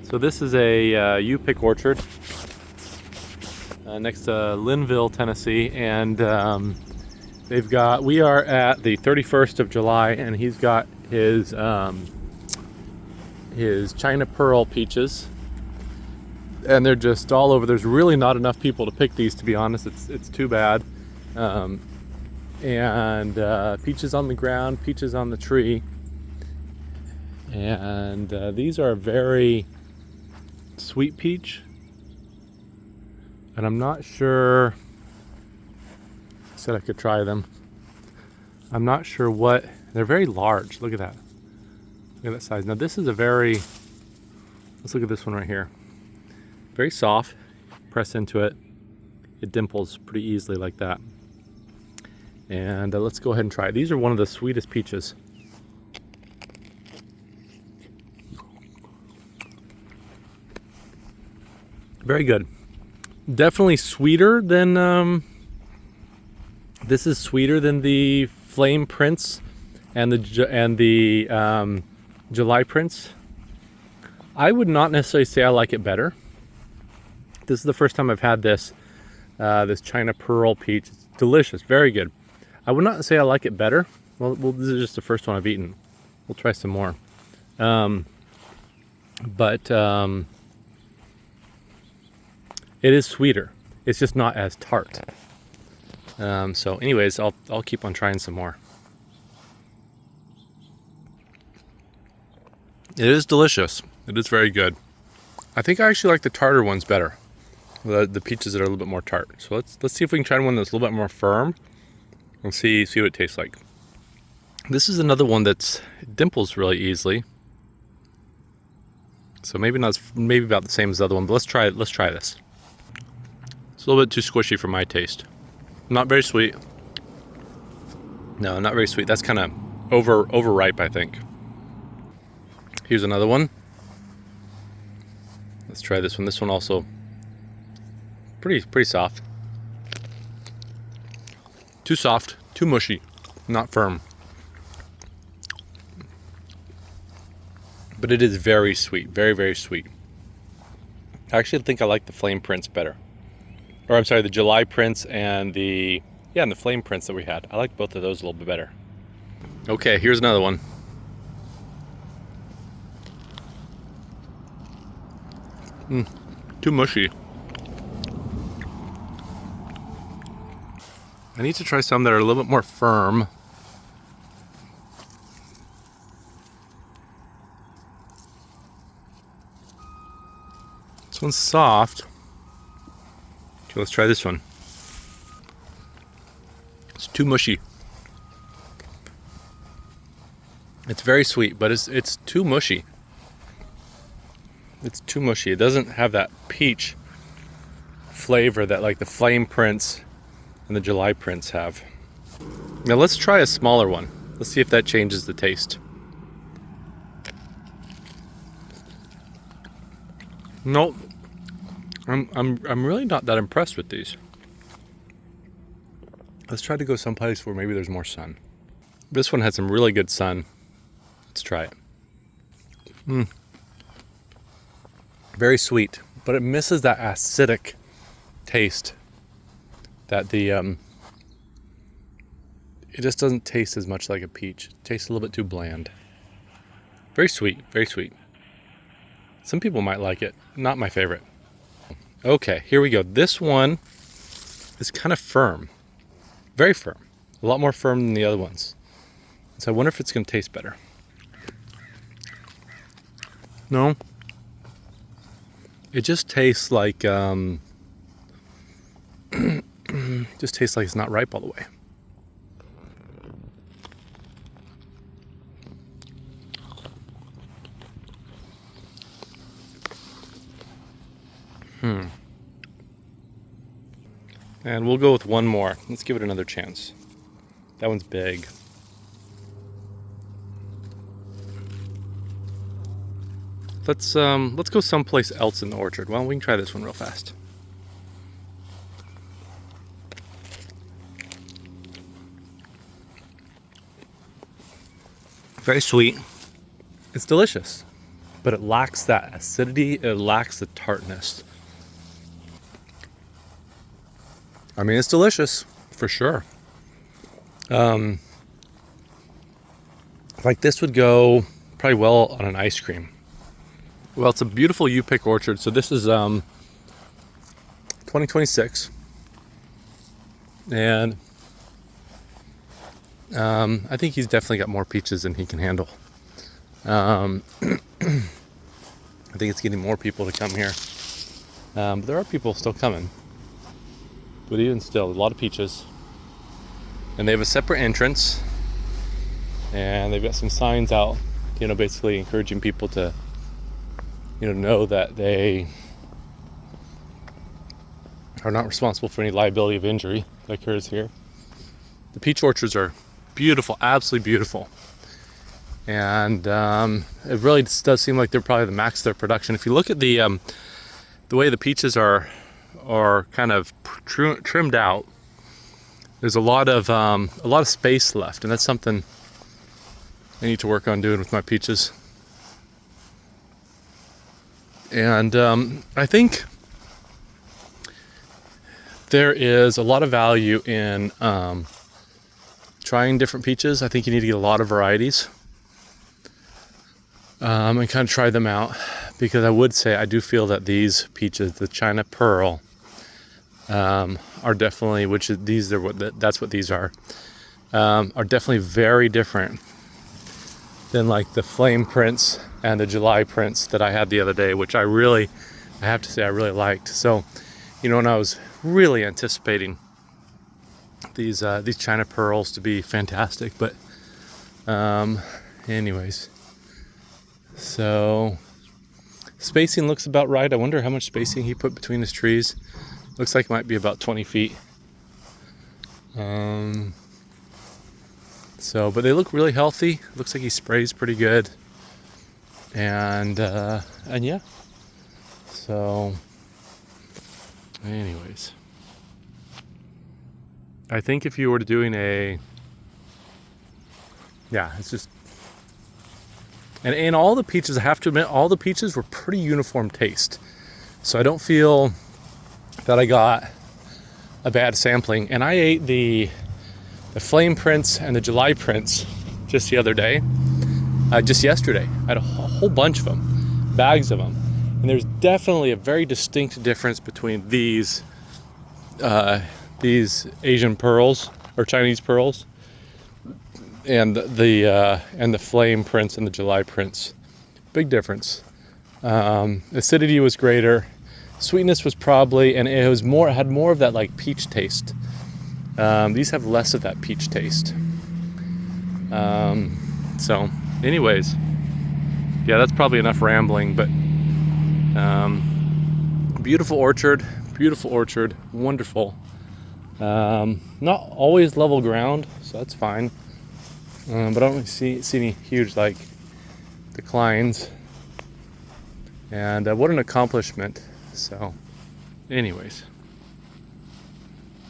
So this is a U-Pick orchard next to Linville, Tennessee, and we are at the 31st of July, and he's got his China Pearl peaches, and they're just all over. There's really not enough people to pick these, to be honest. It's too bad. Peaches on the ground, peaches on the tree, and these are a very sweet peach, and I'm not sure. I said I could try them. I'm not sure what they're. Very large. Look at that. Look at that size. Now this is a very. Let's look at this one right here. Very soft. Press into it. It dimples pretty easily like that. And let's go ahead and try it. These are one of the sweetest peaches. Very good. Definitely sweeter than this is sweeter than the Flame Prince and the July Prince. I would not necessarily say I like it better. This is the first time I've had this China Pearl peach. It's delicious, very good. I would not say I like it better. Well, this is just the first one I've eaten. We'll try some more. It is sweeter. It's just not as tart. So anyways, I'll keep on trying some more. It is delicious. It is very good. I think I actually like the tartar ones better. The peaches that are a little bit more tart. So let's see if we can try one that's a little bit more firm and see what it tastes like. This is another one that's dimples really easily. So maybe about the same as the other one, but let's try this. It's a little bit too squishy for my taste. Not very sweet. No, not very sweet. That's kind of overripe, I think. Here's another one. Let's try this one. This one also pretty soft. Too soft, too mushy, not firm. But it is very sweet, very, very sweet. I actually think I like the Flame Prince better. Or I'm sorry, the July Prince and the Flame Prince that we had. I like both of those a little bit better. Okay, here's another one. Too mushy. I need to try some that are a little bit more firm. This one's soft. Okay, let's try this one. It's too mushy. It's very sweet, but it's too mushy. It's too mushy. It doesn't have that peach flavor that like the Flame Prince and the July Prince have. Now let's try a smaller one. Let's see if that changes the taste. Nope. I'm really not that impressed with these. Let's try to go someplace where maybe there's more sun. This one had some really good sun. Let's try it. Very sweet, but it misses that acidic taste that it just doesn't taste as much like a peach. It tastes a little bit too bland. Very sweet, very sweet. Some people might like it. Not my favorite. Okay, here we go. This one is kind of firm. Very firm. A lot more firm than the other ones. So I wonder if it's going to taste better. No. It just tastes like just tastes like it's not ripe all the way. And we'll go with one more. Let's give it another chance. That one's big. Let's go someplace else in the orchard. Well, we can try this one real fast. Very sweet. It's delicious. but it lacks that acidity, it lacks the tartness. I mean, it's delicious, for sure. Like this would go probably well on an ice cream. Well, it's a beautiful U-pick orchard. So this is 2026. And I think he's definitely got more peaches than he can handle. I think it's getting more people to come here. But there are people still coming. But even still, a lot of peaches. And they have a separate entrance. And they've got some signs out, basically encouraging people to, know that they are not responsible for any liability of injury that occurs here. The peach orchards are beautiful, absolutely beautiful. And it really does seem like they're probably the max of their production. If you look at the way the peaches are kind of trimmed out, there's a lot of space left, and that's something I need to work on doing with my peaches. And I think there is a lot of value in trying different peaches. I think you need to get a lot of varieties and kind of try them out, because I would say I do feel that these peaches, the China Pearl, are definitely, that's what these are definitely very different than like the Flame Prince and the July Prince that I had the other day, which I have to say I really liked. So, when I was really anticipating these China Pearls to be fantastic, but anyways, so spacing looks about right. I wonder how much spacing he put between his trees. Looks like it might be about 20 feet. But they look really healthy. Looks like he sprays pretty good. And yeah. So anyways, I think if you were doing it's just, and all the peaches, I have to admit, all the peaches were pretty uniform taste. So I don't feel that I got a bad sampling. And I ate the Flame Prince and the July Prince just the other day, just yesterday. I had a whole bunch of them, bags of them. And there's definitely a very distinct difference between these Asian pearls or Chinese pearls and the Flame Prince and the July Prince. Big difference. Acidity was greater. Sweetness was probably, and it had more of that like peach taste. These have less of that peach taste. So anyways, yeah, that's probably enough rambling, but beautiful orchard, wonderful. Not always level ground, so that's fine. But I don't really see any huge like declines. And what an accomplishment. So anyways.